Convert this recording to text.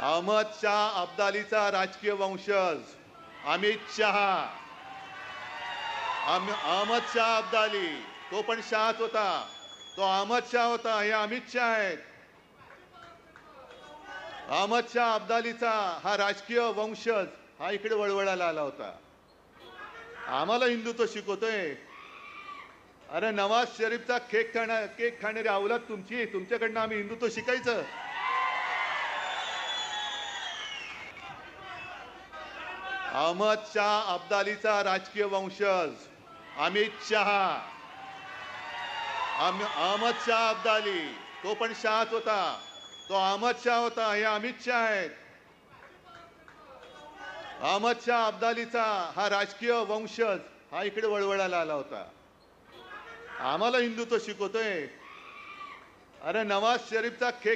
अहमद शाह अब्दालीचा राजकीय वंशज अमित शहा. अहमद शाह अब्दाली तो पण शहाच होता. तो अहमद शाह होता. हे अमित शाह आहेत. अहमद शाह अब्दालीचा हा राजकीय वंशज हा इकडे वळवळायला आला होता. आम्हाला हिंदुत्व शिकवतोय. अरे नवाज शरीफचा केक खाणारी अवलाद तुमची. तुमच्याकडनं आम्ही हिंदुत्व शिकायचं. अहमद शाह अब्दालीचा राजकीय वंशज अमित शहा. अहमद शाह अब्दाली तो पण शहाच होता. तो अहमद शाह होता. हे अमित शाह आहेत. अहमद शाह अब्दालीचा हा राजकीय वंशज हा इकडे वळवळायला आला होता. आम्हाला हिंदुत्व शिकवतोय. अरे नवाज शरीफचा